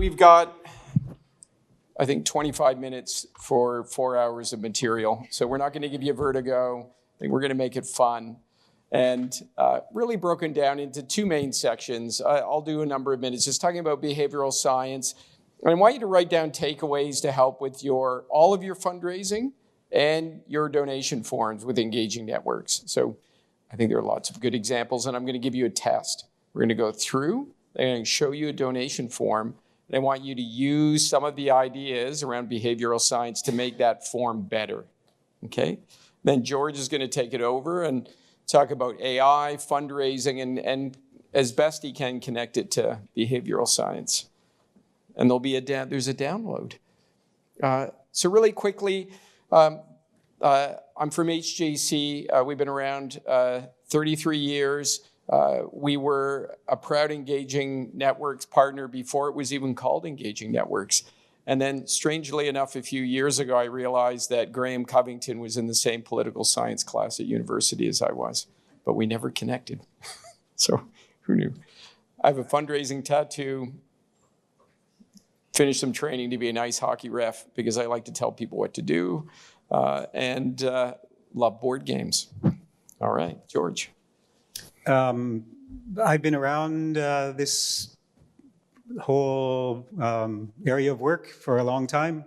we've got, I think, 25 minutes for 4 hours of material. So we're not going to give you vertigo. I think we're going to make it fun. And really broken down into two main sections. I'll do a number of minutes just talking about behavioral science. And I want you to write down takeaways to help with all of your fundraising and your donation forms with engaging networks. So I think there are lots of good examples, and I'm going to give you a test. We're going to go through and show you a donation form. And I want you to use some of the ideas around behavioral science to make that form better. Okay? Then George is going to take it over and talk about AI, fundraising, and as best he can connect it to behavioral science. And there's a download. So really quickly, I'm from HJC. We've been around 33 years. We were a proud Engaging Networks partner before it was even called Engaging Networks. And then, strangely enough, a few years ago, I realized that Graham Covington was in the same political science class at university as I was, but we never connected. So who knew? I have a fundraising tattoo, finished some training to be an ice hockey ref because I like to tell people what to do, and love board games. All right, George. I've been around this whole area of work for a long time.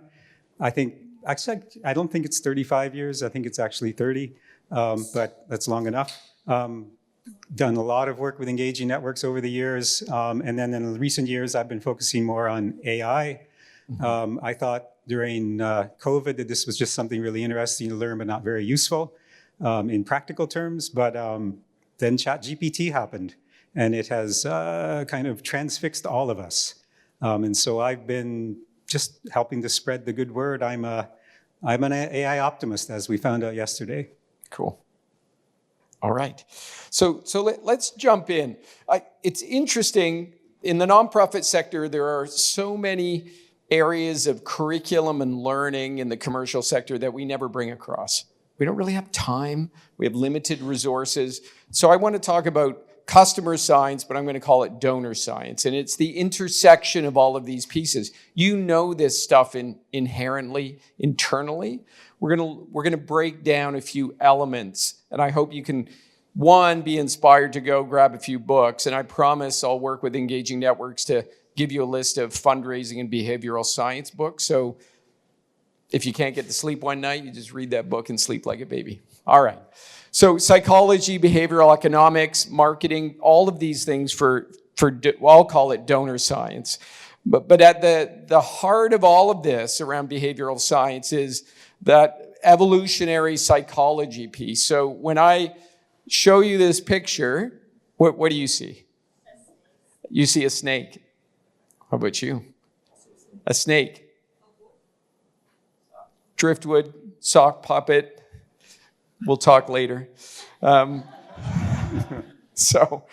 I don't think it's 35 years. I think it's actually 30, but that's long enough. Done a lot of work with engaging networks over the years. And then in the recent years, I've been focusing more on AI. I thought during COVID that this was just something really interesting to learn, but not very useful in practical terms. But then ChatGPT happened. And it has kind of transfixed all of us. And so I've been just helping to spread the good word. I'm an AI optimist, as we found out yesterday. Cool. All right. So let's jump in. It's interesting. In the nonprofit sector, there are so many areas of curriculum and learning in the commercial sector that we never bring across. We don't really have time. We have limited resources. So I want to talk about customer science, but I'm going to call it donor science. And it's the intersection of all of these pieces. You know this stuff inherently, internally. We're going to break down a few elements. And I hope you can, one, be inspired to go grab a few books. And I promise I'll work with Engaging Networks to give you a list of fundraising and behavioral science books. So if you can't get to sleep one night, you just read that book and sleep like a baby. All right. So psychology, behavioral economics, marketing, all of these things I'll call it donor science. But at the heart of all of this around behavioral science is that evolutionary psychology piece. So when I show you this picture, what do you see? You see a snake. How about you? A snake. Driftwood, sock puppet. We'll talk later. So,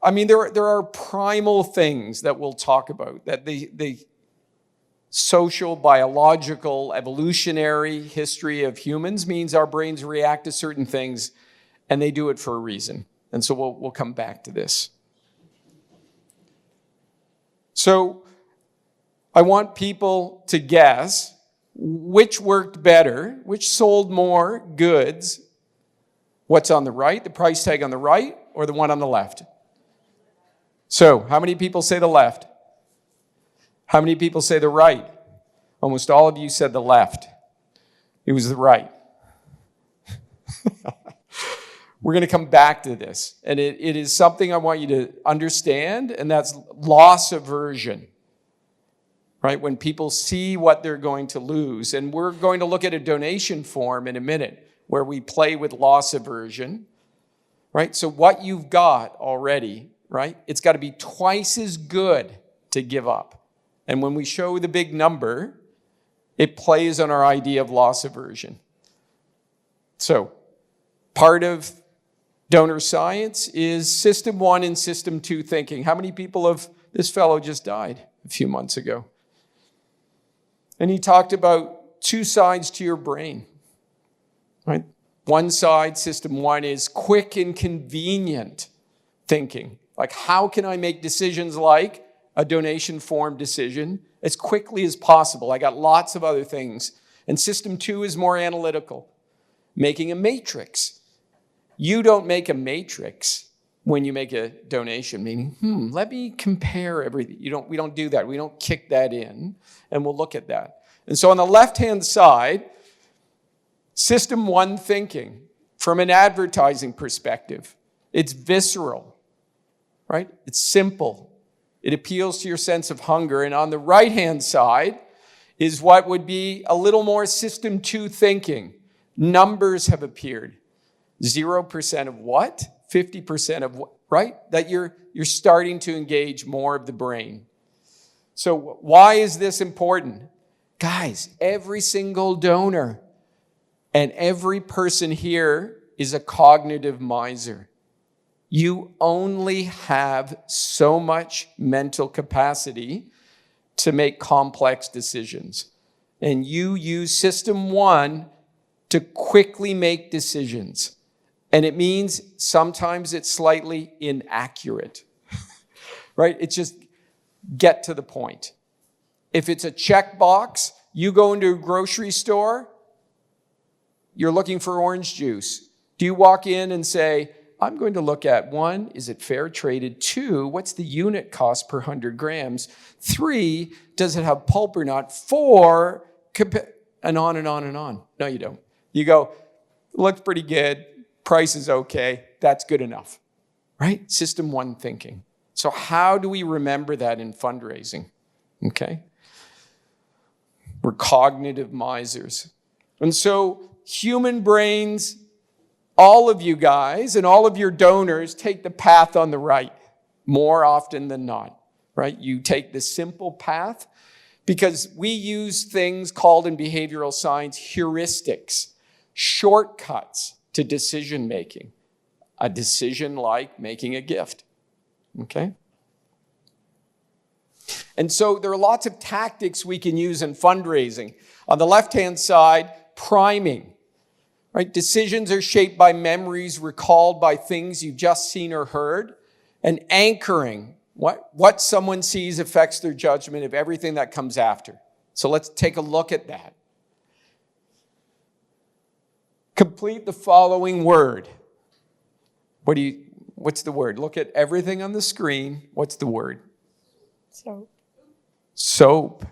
I mean, there are primal things that we'll talk about, that the social, biological, evolutionary history of humans means our brains react to certain things, and they do it for a reason. And so we'll come back to this. So I want people to guess which worked better, which sold more goods. What's on the right, the price tag on the right, or the one on the left? So, how many people say the left? How many people say the right? Almost all of you said the left. It was the right. We're going to come back to this. And it is something I want you to understand, and that's loss aversion. Right? When people see what they're going to lose. And we're going to look at a donation form in a minute where we play with loss aversion. Right? So what you've got already, right? It's got to be twice as good to give up. And when we show the big number, it plays on our idea of loss aversion. So part of donor science is system 1 and system 2 thinking. How many people this fellow just died a few months ago? And he talked about two sides to your brain, right? One side, system 1, is quick and convenient thinking. Like, how can I make decisions like a donation form decision as quickly as possible. I got lots of other things. And system 2 is more analytical, making a matrix. You don't make a matrix when you make a donation, meaning, let me compare everything. We don't do that. We don't kick that in, and we'll look at that. And so on the left-hand side, system 1 thinking, from an advertising perspective, it's visceral, right? It's simple. It appeals to your sense of hunger. And on the right-hand side is what would be a little more system 2 thinking. Numbers have appeared. 0% of what? 50% of what, right? That you're starting to engage more of the brain. So why is this important? Guys, every single donor and every person here is a cognitive miser. You only have so much mental capacity to make complex decisions. And you use system 1 to quickly make decisions. And it means sometimes it's slightly inaccurate, right? It's just get to the point. If it's a checkbox, you go into a grocery store, you're looking for orange juice. Do you walk in and say, I'm going to look at 1, is it fair traded? 2, what's the unit cost per 100 grams? 3, does it have pulp or not? 4, and on and on and on. No, you don't. You go, looks pretty good, price is okay, that's good enough, right? System 1 thinking. So how do we remember that in fundraising? Okay? We're cognitive misers. And so human brains, all of you guys and all of your donors take the path on the right more often than not, right? You take the simple path because we use things called in behavioral science heuristics, shortcuts to decision making. A decision like making a gift, okay? And so there are lots of tactics we can use in fundraising. On the left-hand side, priming. Right? Decisions are shaped by memories recalled by things you've just seen or heard. And anchoring, what someone sees affects their judgment of everything that comes after. So let's take a look at that. Complete the following word. What's the word? Look at everything on the screen. What's the word? Soap. Soap.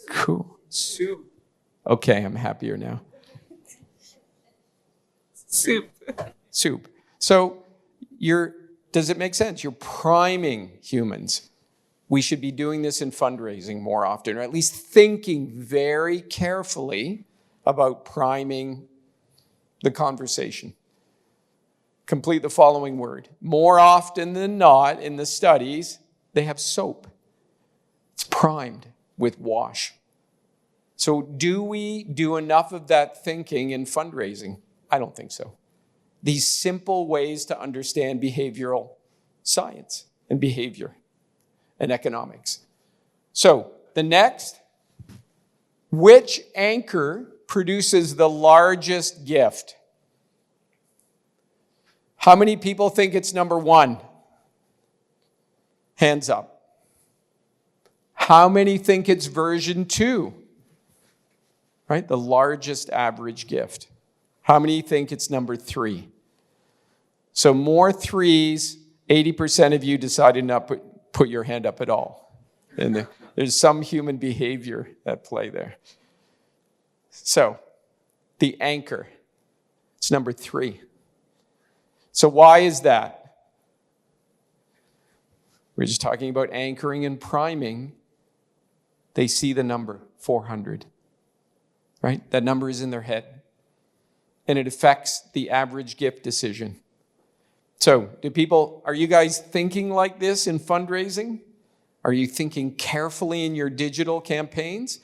Cool. Soup. Okay, I'm happier now. Soup. Soup. So does it make sense? You're priming humans. We should be doing this in fundraising more often, or at least thinking very carefully about priming the conversation. Complete the following word. More often than not in the studies, they have soap. It's primed with wash. So do we do enough of that thinking in fundraising? I don't think so. These simple ways to understand behavioral science and behavior and economics. So the next, which anchor produces the largest gift? How many people think it's number 1? Hands up. How many think it's version 2? Right? The largest average gift. How many think it's number 3? So more 3s, 80% of you decided not to put your hand up at all. And there's some human behavior at play there. So the anchor, it's number 3. So why is that? We're just talking about anchoring and priming. They see the number 400, right? That number is in their head. And it affects the average gift decision. So are you guys thinking like this in fundraising? Are you thinking carefully in your digital campaigns?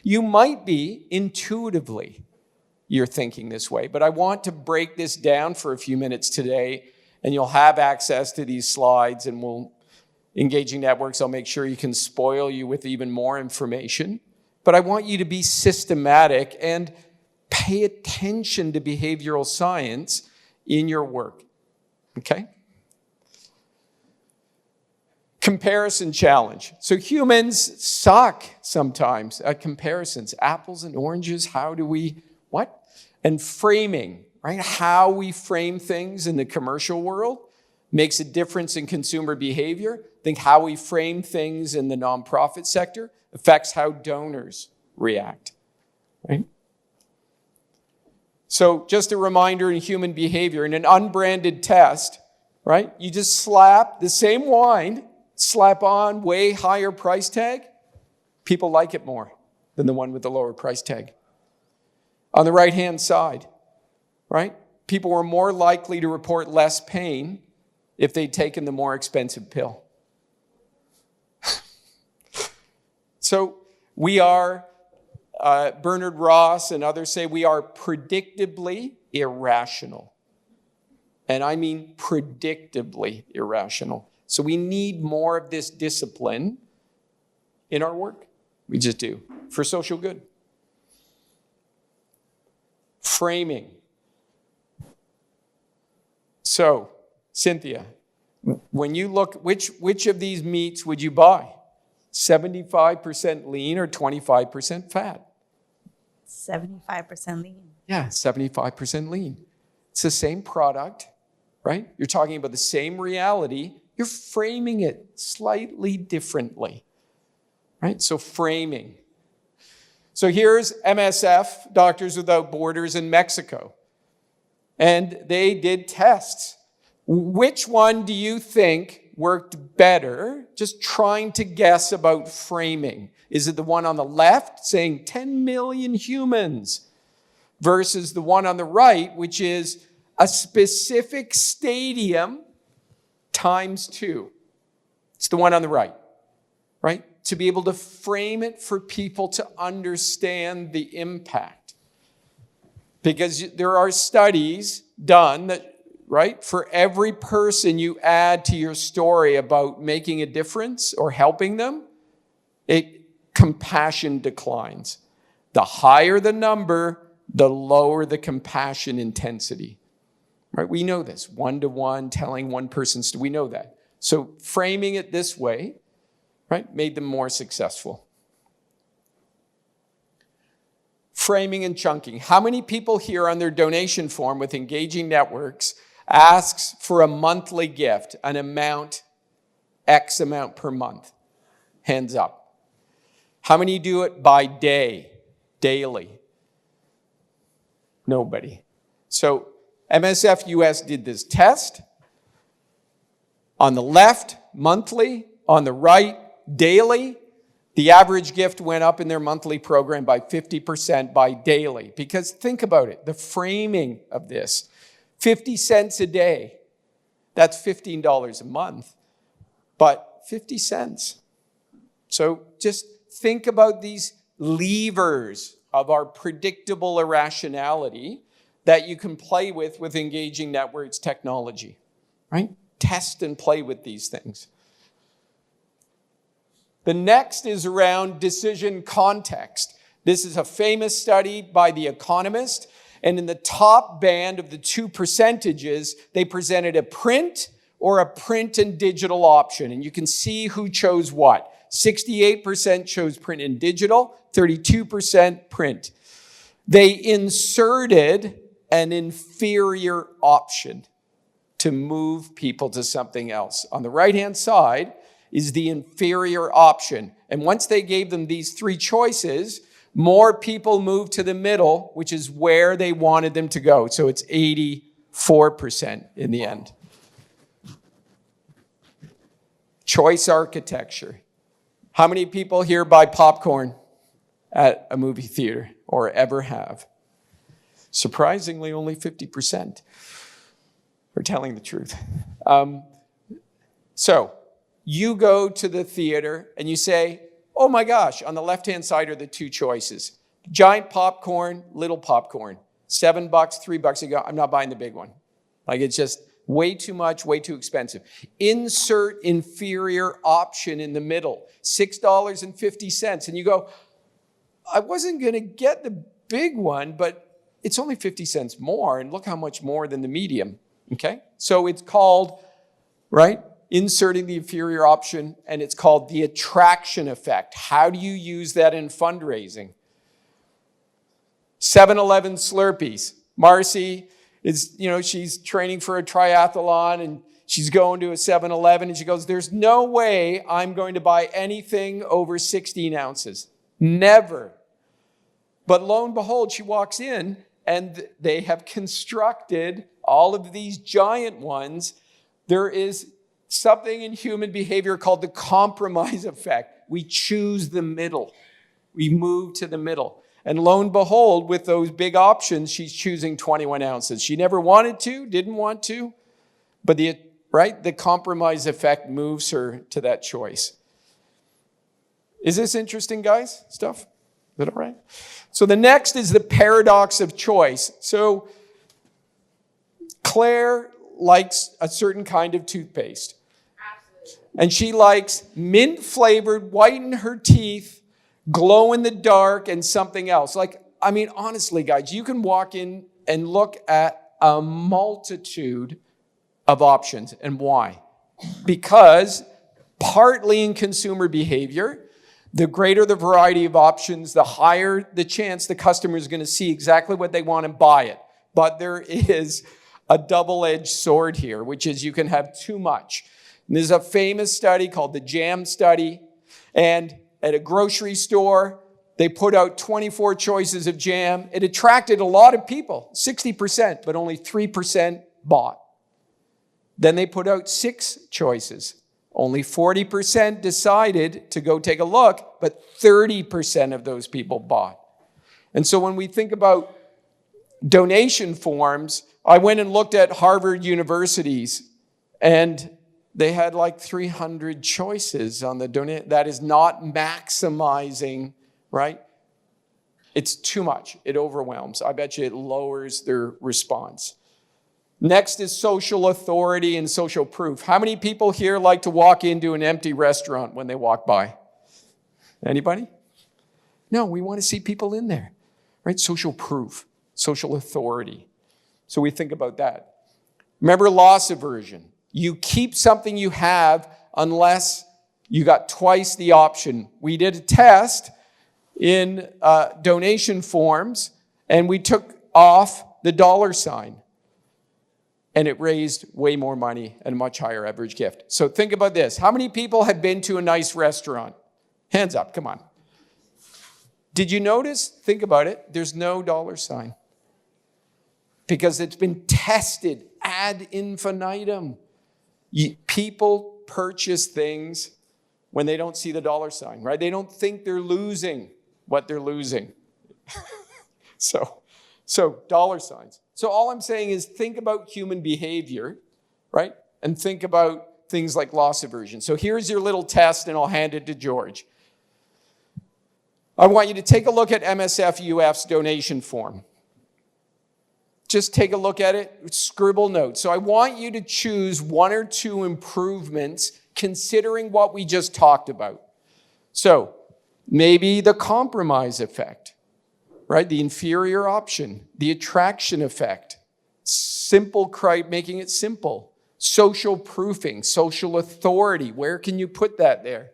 You might be intuitively. You're thinking this way. But I want to break this down for a few minutes today, and you'll have access to these slides, and Engaging Networks, I'll make sure you can spoil you with even more information. But I want you to be systematic and pay attention to behavioral science in your work. Okay? Comparison challenge. So humans suck sometimes at comparisons. Apples and oranges, how do we, what? And framing, right? How we frame things in the commercial world makes a difference in consumer behavior. I think how we frame things in the nonprofit sector affects how donors react, right? So just a reminder in human behavior, in an unbranded test, right? You just slap the same wine, slap on way higher price tag, people like it more than the one with the lower price tag. On the right-hand side, right? People were more likely to report less pain if they'd taken the more expensive pill. So we are, Bernard Ross and others say we are predictably irrational. And I mean predictably irrational. So we need more of this discipline in our work. We just do, for social good. Framing. So, Cynthia, when you look, which of these meats would you buy? 75% lean or 25% fat? 75% lean. Yeah, 75% lean. It's the same product, right? You're talking about the same reality. You're framing it slightly differently, right? So framing. So here's MSF, Doctors Without Borders in Mexico. And they did tests. Which one do you think worked better? Just trying to guess about framing. Is it the one on the left saying 10 million humans versus the one on the right, which is a specific stadium times 2? It's the one on the right, right? To be able to frame it for people to understand the impact. Because there are studies done that, right, for every person you add to your story about making a difference or helping them, compassion declines. The higher the number, the lower the compassion intensity. Right? We know this. 1-to-1, telling one person's story. We know that. So framing it this way, right, made them more successful. Framing and chunking. How many people here on their donation form with Engaging Networks asks for a monthly gift, an amount, X amount per month? Hands up. How many do it by day, daily? Nobody. So MSF US did this test. On the left, monthly. On the right, daily. The average gift went up in their monthly program by 50% by daily. Because think about it, the framing of this. 50 cents a day. That's $15 a month. But 50 cents. So just think about these levers of our predictable irrationality that you can play with Engaging Networks technology, right? Test and play with these things. The next is around decision context. This is a famous study by The Economist, and in the top band of the two percentages, they presented a print or a print and digital option, and you can see who chose what. 68% chose print and digital, 32% print. They inserted an inferior option to move people to something else. On the right-hand side is the inferior option. And once they gave them these three choices, more people moved to the middle, which is where they wanted them to go. So it's 84% in the end. Choice architecture. How many people here buy popcorn at a movie theater or ever have? Surprisingly, only 50%. We're telling the truth. So you go to the theater and you say, oh my gosh, on the left-hand side are the two choices. Giant popcorn, little popcorn. $7, $3. You go, I'm not buying the big one. Like it's just way too much, way too expensive. Insert inferior option in the middle, $6.50. And you go, I wasn't going to get the big one, but it's only 50 cents more. And look how much more than the medium. Okay? So it's called, right? inserting the inferior option, and it's called the attraction effect. How do you use that in fundraising? 7-Eleven Slurpees. Marcy is, she's training for a triathlon, and she's going to a 7-Eleven, and she goes, there's no way I'm going to buy anything over 16 ounces. Never. But lo and behold, she walks in, and they have constructed all of these giant ones. There is something in human behavior called the compromise effect. We choose the middle. We move to the middle. And lo and behold, with those big options, she's choosing 21 ounces. She never wanted to, didn't want to, but the compromise effect moves her to that choice. Is this interesting, guys? Stuff? Is that all right? So the next is the paradox of choice. So Claire likes a certain kind of toothpaste. And she likes mint-flavored, whiten her teeth, glow in the dark, and something else. Honestly, guys, you can walk in and look at a multitude of options. And why? Because partly in consumer behavior, the greater the variety of options, the higher the chance the customer is going to see exactly what they want and buy it. But there is a double-edged sword here, which is you can have too much. And there's a famous study called the Jam Study. And at a grocery store, they put out 24 choices of jam. It attracted a lot of people, 60%, but only 3% bought. Then they put out 6 choices. Only 40% decided to go take a look, but 30% of those people bought. And so when we think about donation forms, I went and looked at Harvard University's, and they had 300 choices on the donate. That is not maximizing, right? It's too much. It overwhelms. I bet you it lowers their response. Next is social authority and social proof. How many people here like to walk into an empty restaurant when they walk by? Anybody? No, we want to see people in there, right? Social proof, social authority. So we think about that. Remember loss aversion. You keep something you have unless you got twice the option. We did a test in donation forms, and we took off the $sign. And it raised way more money and a much higher average gift. So think about this. How many people have been to a nice restaurant? Hands up, come on. Did you notice? Think about it. There's no $sign. Because it's been tested ad infinitum. People purchase things when they don't see the $sign, right? They don't think they're losing what they're losing. So $signs. So all I'm saying is think about human behavior, right? And think about things like loss aversion. So here's your little test, and I'll hand it to George. I want you to take a look at MSF-UF's donation form. Just take a look at it, scribble notes. So I want you to choose 1 or 2 improvements considering what we just talked about. So maybe the compromise effect, right? The inferior option, the attraction effect, making it simple, social proofing, social authority. Where can you put that there?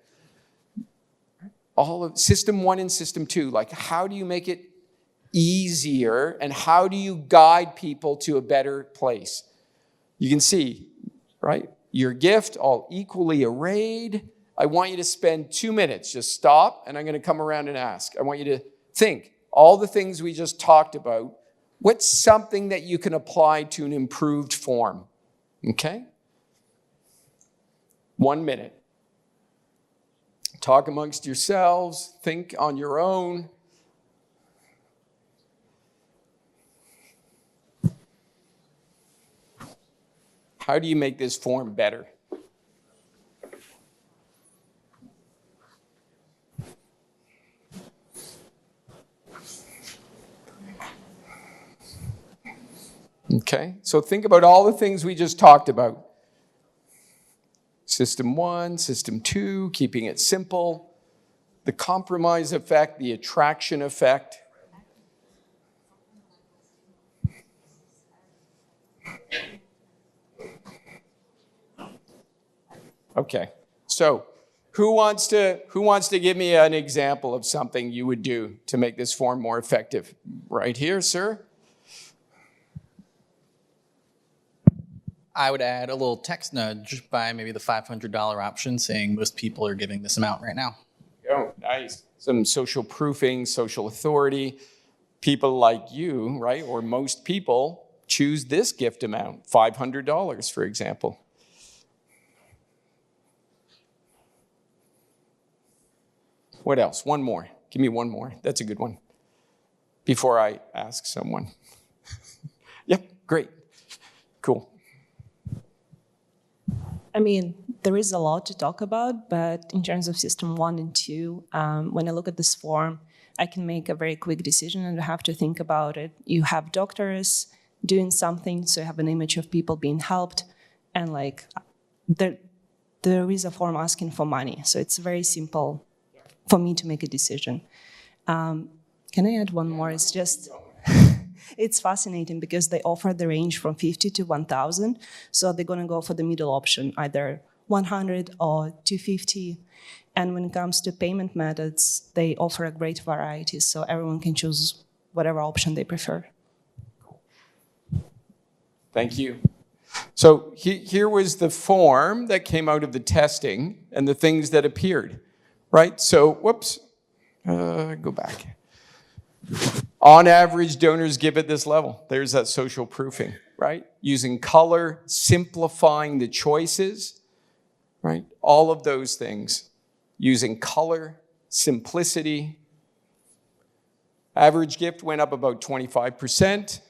All of system 1 and system 2, how do you make it easier, and how do you guide people to a better place? You can see, right? Your gift all equally arrayed. I want you to spend 2 minutes. Just stop, and I'm going to come around and ask. I want you to think all the things we just talked about. What's something that you can apply to an improved form? Okay? 1 minute. Talk amongst yourselves. Think on your own. How do you make this form better? Okay, so think about all the things we just talked about. System 1, system 2, keeping it simple, the compromise effect, the attraction effect. Okay. So who wants to give me an example of something you would do to make this form more effective? Right here, sir. I would add a little text nudge by maybe the $500 option saying most people are giving this amount right now. Oh, nice. Some social proofing, social authority. People like you, right, or most people choose this gift amount, $500, for example. What else? One more. Give me one more. That's a good one. Before I ask someone. Yep, great. Cool. I mean, there is a lot to talk about, but in terms of system 1 and 2, when I look at this form, I can make a very quick decision and I have to think about it. You have doctors doing something, so you have an image of people being helped, and like there is a form asking for money, so it's very simple for me to make a decision. Can I add one more? It's just, it's fascinating because they offer the range from 50 to 1,000. So they're going to go for the middle option, either 100 or 250. And when it comes to payment methods, they offer a great variety. So everyone can choose whatever option they prefer. Thank you. So here was the form that came out of the testing and the things that appeared, right? So, whoops, go back. On average, donors give at this level. There's that social proofing, right? Using color, simplifying the choices, right? All of those things. Using color, simplicity. Average gift went up about 25%.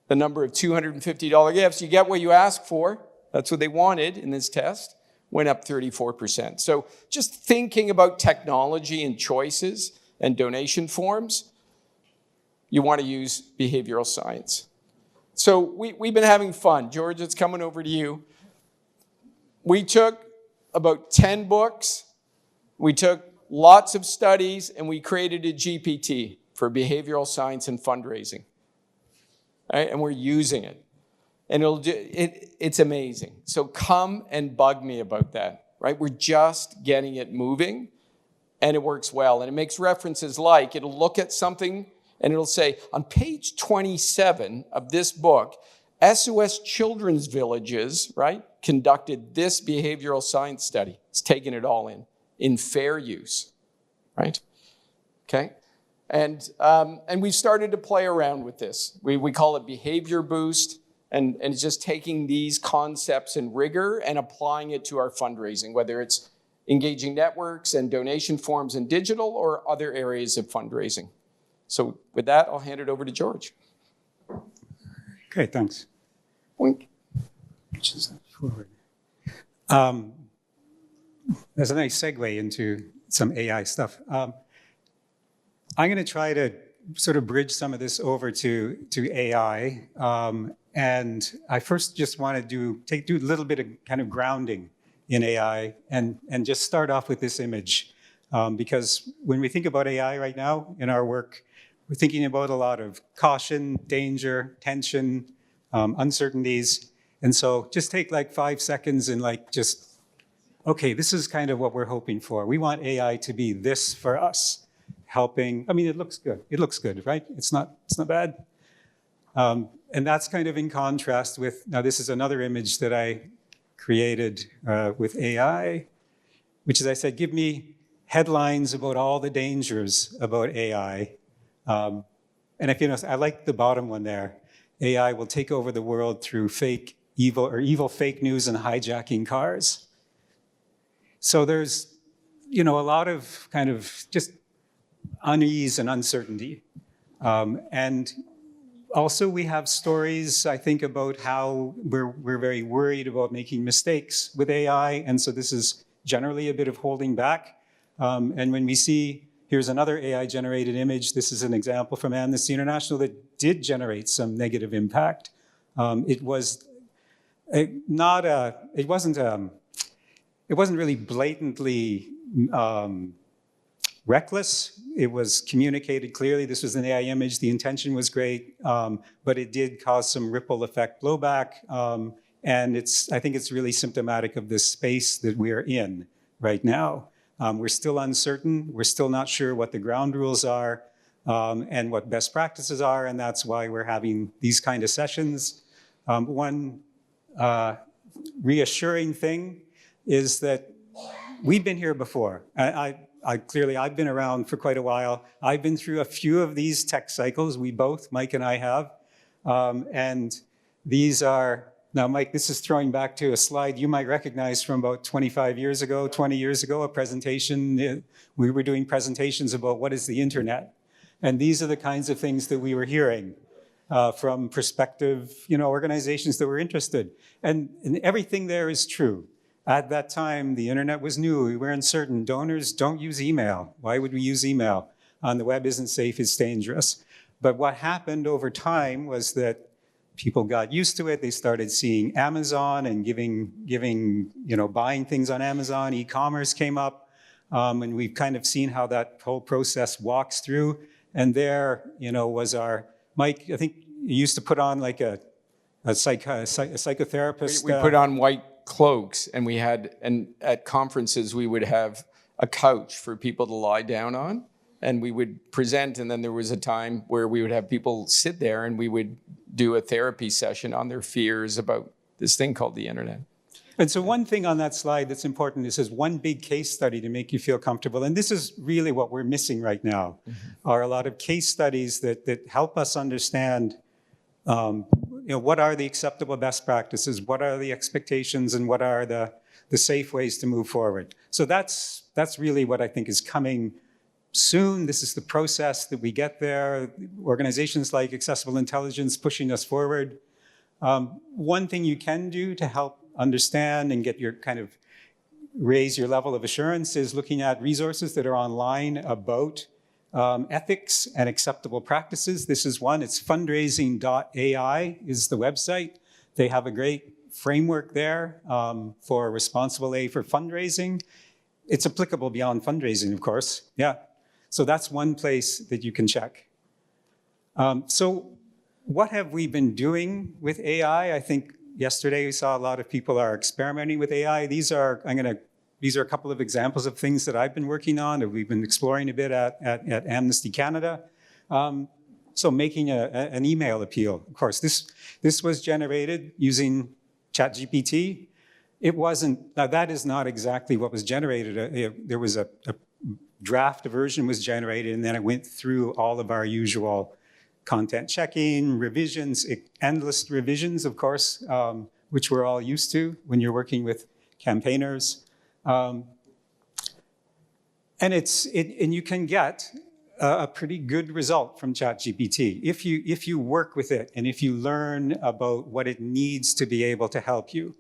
The number of $250 gifts, you get what you ask for. That's what they wanted in this test. Went up 34%. So just thinking about technology and choices and donation forms, you want to use behavioral science. So we've been having fun. George, it's coming over to you. We took about 10 books, we took lots of studies, and we created a GPT for behavioral science and fundraising. Right? And we're using it. And it's amazing. So come and bug me about that. Right? We're just getting it moving, and it works well. And it makes references like, it'll look at something, and it'll say, on page 27 of this book, SOS Children's Villages, right, conducted this behavioral science study. It's taken it all in fair use, right? Okay? And we've started to play around with this. We call it behavior boost, and it's just taking these concepts and rigor and applying it to our fundraising, whether it's engaging networks and donation forms in digital or other areas of fundraising. So with that, I'll hand it over to George. Okay, thanks. Wink. Forward. There's a nice segue into some AI stuff. I'm going to try to sort of bridge some of this over to AI. And I first just want to do a little bit of kind of grounding in AI and just start off with this image. Because when we think about AI right now in our work, we're thinking about a lot of caution, danger, tension, uncertainties. And so just take like 5 seconds and like just, okay, this is kind of what we're hoping for. We want AI to be this for us, helping. I mean, it looks good. It looks good, right? It's not bad. And that's kind of in contrast with, now this is another image that I created with AI, which is I said, give me headlines about all the dangers about AI. And if you notice, I like the bottom one there. AI will take over the world through evil fake news and hijacking cars. So there's, a lot of kind of just unease and uncertainty. And also we have stories, I think, about how we're very worried about making mistakes with AI. And so this is generally a bit of holding back. And when we see, here's another AI-generated image. This is an example from Amnesty International that did generate some negative impact. It wasn't really blatantly reckless. It was communicated clearly. This was an AI image. The intention was great, but it did cause some ripple effect blowback. And I think it's really symptomatic of this space that we're in right now. We're still uncertain. We're still not sure what the ground rules are and what best practices are, and that's why we're having these kind of sessions. One reassuring thing is that we've been here before. I've been around for quite a while. I've been through a few of these tech cycles. We both, Mike and I have. And these are, now Mike, this is throwing back to a slide you might recognize from about 25 years ago, 20 years ago, a presentation. We were doing presentations about what is the internet. And these are the kinds of things that we were hearing from prospective, organizations that were interested. And everything there is true. At that time, the internet was new. We were uncertain. Donors don't use email. Why would we use email? On the web isn't safe, it's dangerous. But what happened over time was that people got used to it. They started seeing Amazon and buying things on Amazon. E-commerce came up. And we've kind of seen how that whole process walks through. And there, was our, Mike, I think you used to put on like a psychotherapist. We put on white cloaks, and at conferences we would have a couch for people to lie down on, and we would present, and then there was a time where we would have people sit there and we would do a therapy session on their fears about this thing called the internet. And so one thing on that slide that's important, it says one big case study to make you feel comfortable. And this is really what we're missing right now, are a lot of case studies that help us understand what are the acceptable best practices, what are the expectations, and what are the safe ways to move forward. So that's really what I think is coming soon. This is the process that we get there. Organizations like Accessible Intelligence pushing us forward. One thing you can do to help understand and get your raise your level of assurance is looking at resources that are online about ethics and acceptable practices. This is one. It's fundraising.ai is the website. They have a great framework there for responsible A for fundraising. It's applicable beyond fundraising, of course. Yeah. So that's one place that you can check. So what have we been doing with AI? I think yesterday we saw a lot of people are experimenting with AI. These are a couple of examples of things that I've been working on, that we've been exploring a bit at Amnesty Canada. So making an email appeal. Of course, this was generated using ChatGPT. Now that is not exactly what was generated. There was a draft version was generated, and then it went through all of our usual content checking, revisions, endless revisions, of course, which we're all used to when you're working with campaigners. And you can get a pretty good result from ChatGPT if you work with it and if you learn about what it needs to be able to help you.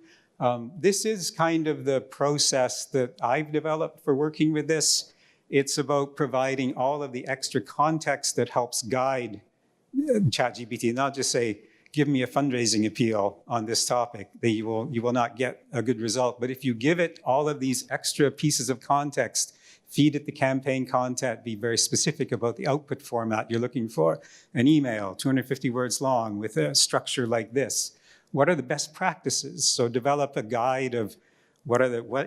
This is kind of the process that I've developed for working with this. It's about providing all of the extra context that helps guide ChatGPT, not just say, give me a fundraising appeal on this topic, that you will not get a good result. But if you give it all of these extra pieces of context, feed it the campaign content, be very specific about the output format you're looking for, an email, 250 words long with a structure like this. What are the best practices? So develop a guide of what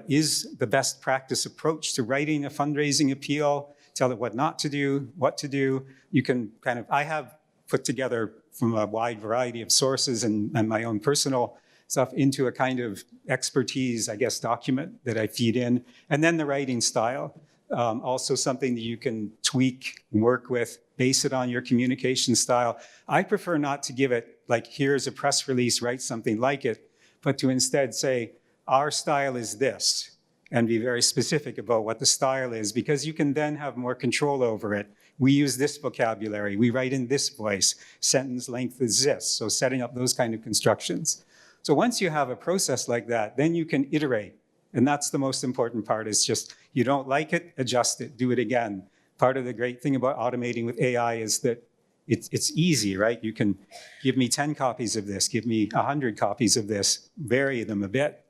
is the best practice approach to writing a fundraising appeal, tell it what not to do, what to do. You can I have put together from a wide variety of sources and my own personal stuff into a kind of expertise, I guess, document that I feed in. And then the writing style, also something that you can tweak, work with, base it on your communication style. I prefer not to give it like, here's a press release, write something like it, but to instead say, our style is this, and be very specific about what the style is, because you can then have more control over it. We use this vocabulary, we write in this voice, sentence length is this, so setting up those kind of constructions. So once you have a process like that, then you can iterate, and that's the most important part, is just, you don't like it, adjust it, do it again. Part of the great thing about automating with AI is that it's easy, right? You can give me 10 copies of this, give me 100 copies of this, vary them a bit.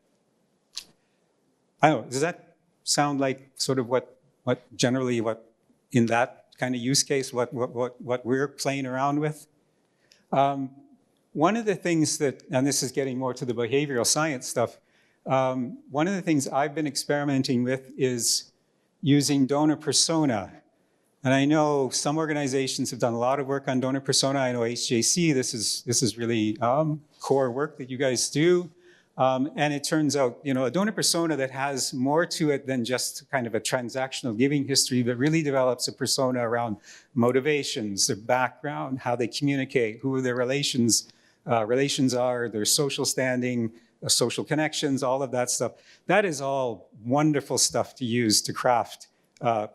I don't know, does that sound like sort of what in that kind of use case, what we're playing around with? one of the things that, and this is getting more to the behavioral science stuff, one of the things I've been experimenting with is using donor persona. And I know some organizations have done a lot of work on donor persona. I know HJC, this is really core work that you guys do. And it turns out, a donor persona that has more to it than just kind of a transactional giving history, but really develops a persona around motivations, their background, how they communicate, who their relations are, their social standing, social connections, all of that stuff. That is all wonderful stuff to use to craft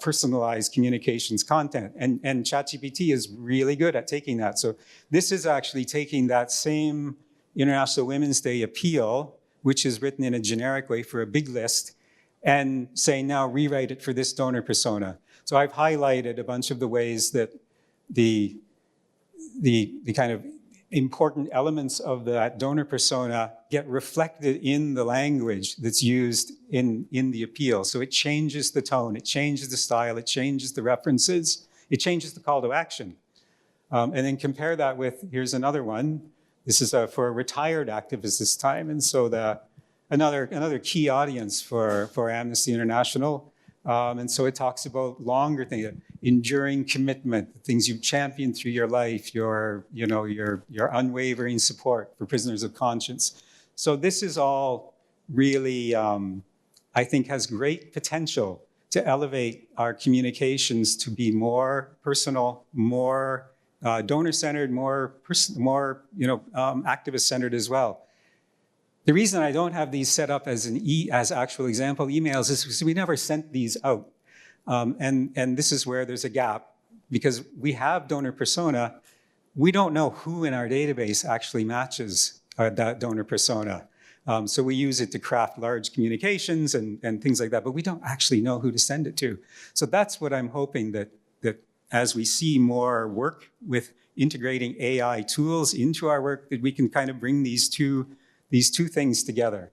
personalized communications content. And ChatGPT is really good at taking that. So this is actually taking that same International Women's Day appeal, which is written in a generic way for a big list, and saying, now rewrite it for this donor persona. So I've highlighted a bunch of the ways that the kind of important elements of that donor persona get reflected in the language that's used in the appeal. So it changes the tone, it changes the style, it changes the references, it changes the call to action. And then compare that with, here's another one. This is for a retired activist this time. And so another key audience for Amnesty International. And so it talks about longer things, enduring commitment, things you've championed through your life, your unwavering support for prisoners of conscience. So this is all really, I think, has great potential to elevate our communications to be more personal, more donor-centered, more activist-centered as well. The reason I don't have these set up as actual example emails is because we never sent these out. And this is where there's a gap, because we have donor persona. We don't know who in our database actually matches that donor persona. So we use it to craft large communications and things like that, but we don't actually know who to send it to. So that's what I'm hoping that as we see more work with integrating AI tools into our work, that we can kind of bring these two things together.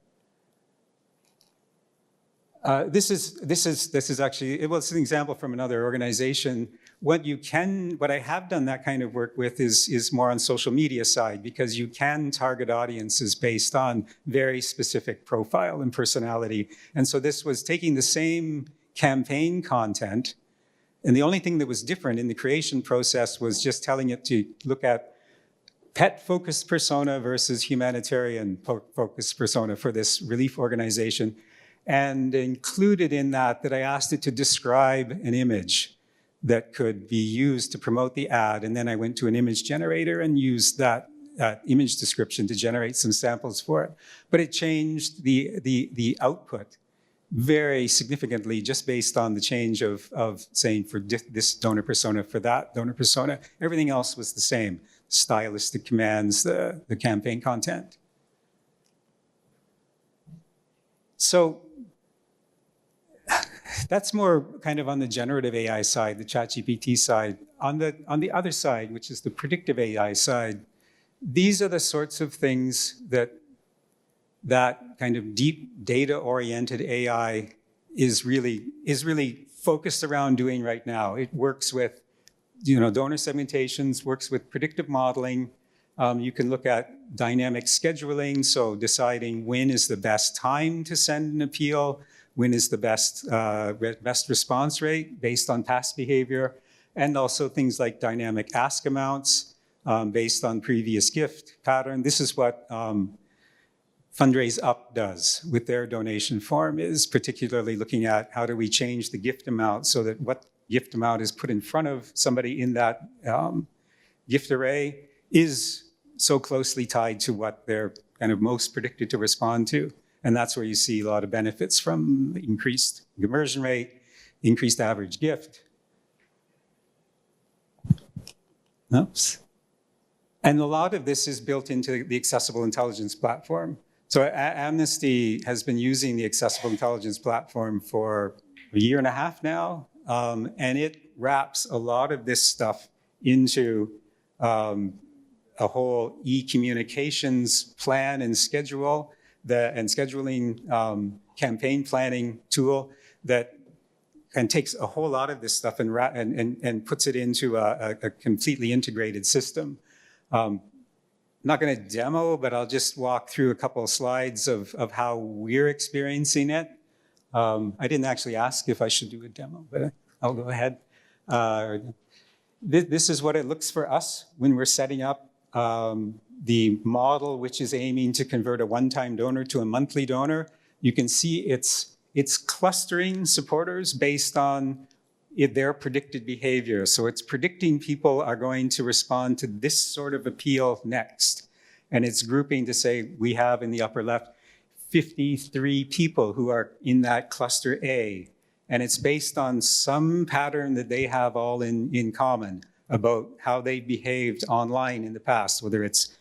This is actually, it's an example from another organization. What I have done that kind of work with is more on social media side, because you can target audiences based on very specific profile and personality. And so this was taking the same campaign content, and the only thing that was different in the creation process was just telling it to look at pet-focused persona versus humanitarian-focused persona for this relief organization. And included in that I asked it to describe an image that could be used to promote the ad. And then I went to an image generator and used that image description to generate some samples for it. But it changed the output very significantly just based on the change of saying for this donor persona, for that donor persona. Everything else was the same. Stylistic commands, the campaign content. So that's more kind of on the generative AI side, the ChatGPT side. On the other side, which is the predictive AI side, these are the sorts of things that kind of deep data-oriented AI is really focused around doing right now. It works with donor segmentations, works with predictive modeling. You can look at dynamic scheduling, so deciding when is the best time to send an appeal, when is the best response rate based on past behavior, and also things like dynamic ask amounts based on previous gift pattern. This is what Fundraise Up does with their donation form, is particularly looking at how do we change the gift amount so that what gift amount is put in front of somebody in that gift array is so closely tied to what they're kind of most predicted to respond to. And that's where you see a lot of benefits from increased conversion rate, increased average gift. Oops. And a lot of this is built into the Accessible Intelligence Platform. So Amnesty has been using the Accessible Intelligence Platform for a year and a half now, and it wraps a lot of this stuff into a whole e-communications plan and schedule, and scheduling campaign planning tool that takes a whole lot of this stuff and puts it into a completely integrated system. not going to demo, but I'll just walk through a couple of slides of how we're experiencing it. I didn't actually ask if I should do a demo, but I'll go ahead. This is what it looks for us when we're setting up the model, which is aiming to convert a one-time donor to a monthly donor. You can see it's clustering supporters based on their predicted behavior. So it's predicting people are going to respond to this sort of appeal next. And it's grouping to say, we have in the upper left 53 people who are in that cluster A. And it's based on some pattern that they have all in common about how they behaved online in the past, whether it's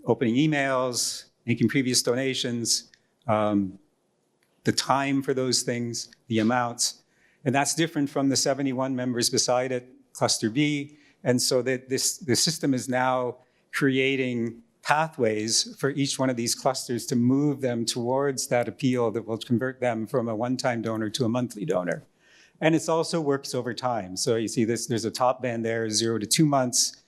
opening emails, making previous donations, the time for those things, the amounts. And that's different from the 71 members beside it, cluster B. And so that the system is now creating pathways for each one of these clusters to move them towards that appeal that will convert them from a one-time donor to a monthly donor. And it also works over time. So you see this, there's a top band there, 0 to 2 months.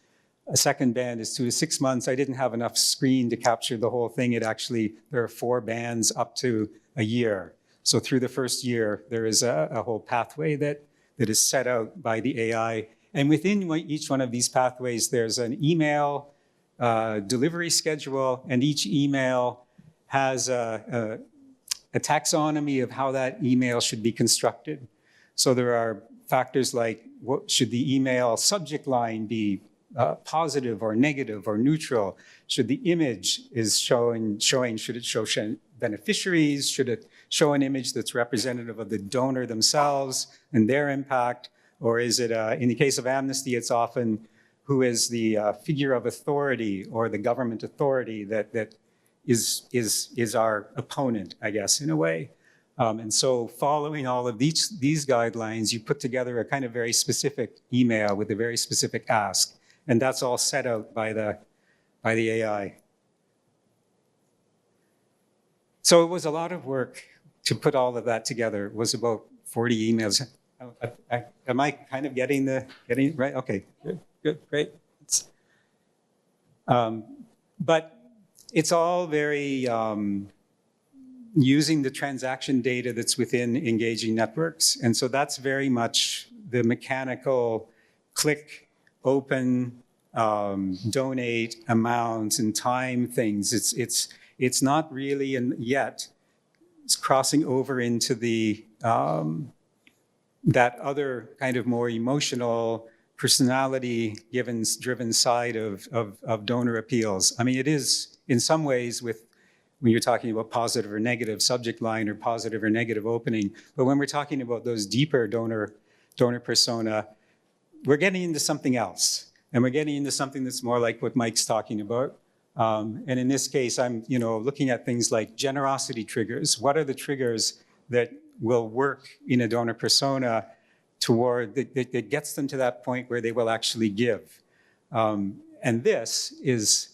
A second band is 2 to 6 months. I didn't have enough screen to capture the whole thing. There are 4 bands up to a year. So through the first year, there is a whole pathway that is set out by the AI. And within each one of these pathways, there's an email delivery schedule, and each email has a taxonomy of how that email should be constructed. So there are factors like, what should the email subject line be positive or negative or neutral? Should the image is showing, should it show beneficiaries? Should it show an image that's representative of the donor themselves and their impact? Or is it, in the case of Amnesty, it's often who is the figure of authority or the government authority that is our opponent, I guess, in a way. And so following all of these guidelines, you put together a kind of very specific email with a very specific ask. And that's all set out by the AI. So it was a lot of work to put all of that together. It was about 40 emails. Am I kind of getting right? Okay, good, great. But it's all very using the transaction data that's within engaging networks. And so that's very much the mechanical click, open, donate, amounts, and time things. It's not really yet. It's crossing over into the that other kind of more emotional, personality-driven side of donor appeals. I mean, it is in some ways when you're talking about positive or negative subject line or positive or negative opening, but when we're talking about those deeper donor persona, we're getting into something else, and we're getting into something that's more like what Mike's talking about. And in this case, I'm looking at things like generosity triggers. What are the triggers that will work in a donor persona that gets them to that point where they will actually give? And this is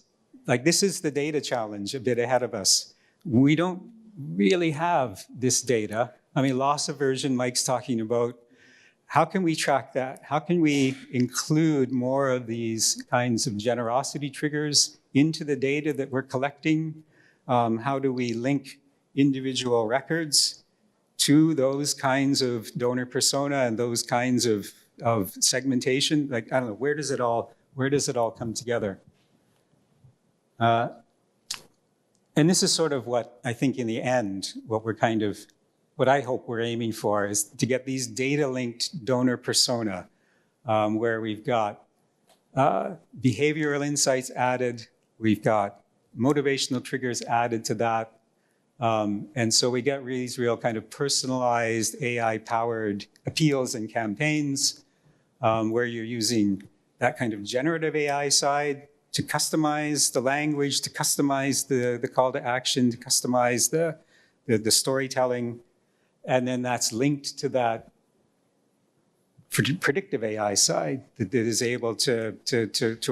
the data challenge a bit ahead of us. We don't really have this data. I mean, loss aversion, Mike's talking about. How can we track that? How can we include more of these kinds of generosity triggers into the data that we're collecting? How do we link individual records to those kinds of donor persona and those kinds of segmentation? Like, I don't know, where does it all come together? And this is sort of what I think in the end, what I hope we're aiming for is to get these data-linked donor persona, where we've got behavioral insights added, we've got motivational triggers added to that. And so we get these real kind of personalized AI-powered appeals and campaigns, where you're using that kind of generative AI side to customize the language, to customize the call to action, to customize the storytelling. And then that's linked to that predictive AI side that is able to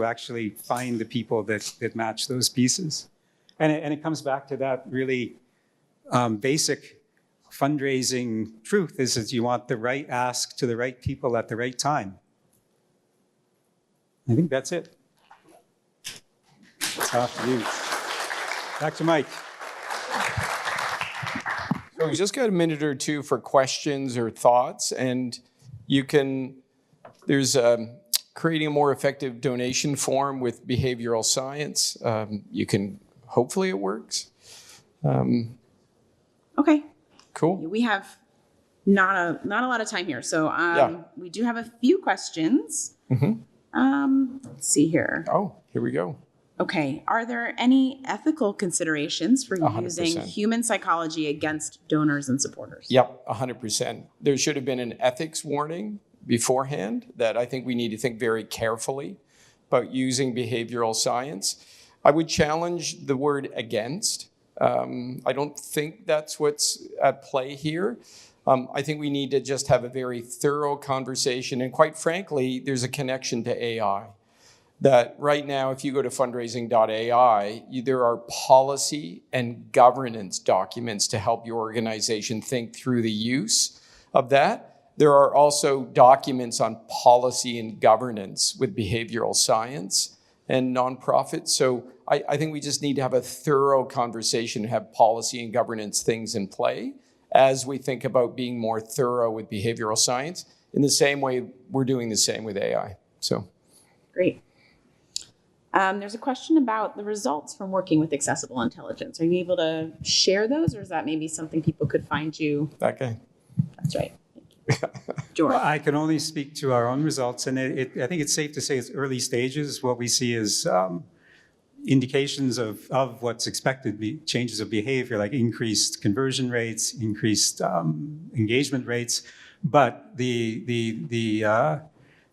actually find the people that match those pieces. And it comes back to that really basic fundraising truth is that you want the right ask to the right people at the right time. I think that's it. Off to you. Back to Mike. So we've just got a minute or two for questions or thoughts, and you can, there's creating a more effective donation form with behavioral science. You can, hopefully it works. Okay. Cool. We have not a lot of time here. So Yeah. we do have a few questions. Let's see here. Oh, here we go. Okay. Are there any ethical considerations for 100%. using human psychology against donors and supporters? Yep, 100%. There should have been an ethics warning beforehand that I think we need to think very carefully about using behavioral science. I would challenge the word against. I don't think that's what's at play here. I think we need to just have a very thorough conversation. And quite frankly, there's a connection to AI. That right now, if you go to fundraising.ai, there are policy and governance documents to help your organization think through the use of that. There are also documents on policy and governance with behavioral science and nonprofits. So I think we just need to have a thorough conversation and have policy and governance things in play as we think about being more thorough with behavioral science. In the same way, we're doing the same with AI. So Great. There's a question about the results from working with accessible intelligence. Are you able to share those, or is that maybe something people could find you? that guy. That's right. Thank you. George. Well, I can only speak to our own results, and I think it's safe to say it's early stages. What we see is indications of what's expected, changes of behavior, like increased conversion rates, increased engagement rates. But it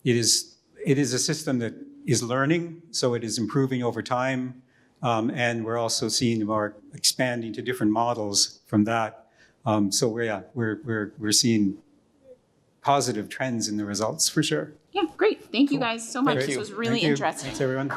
is a system that is learning, so it is improving over time, and we're also seeing more expanding to different models from that. So we're seeing positive trends in the results for sure. Yeah, great. Thank you guys so much. Thank This you. was really Thank you. interesting. Thanks, everyone.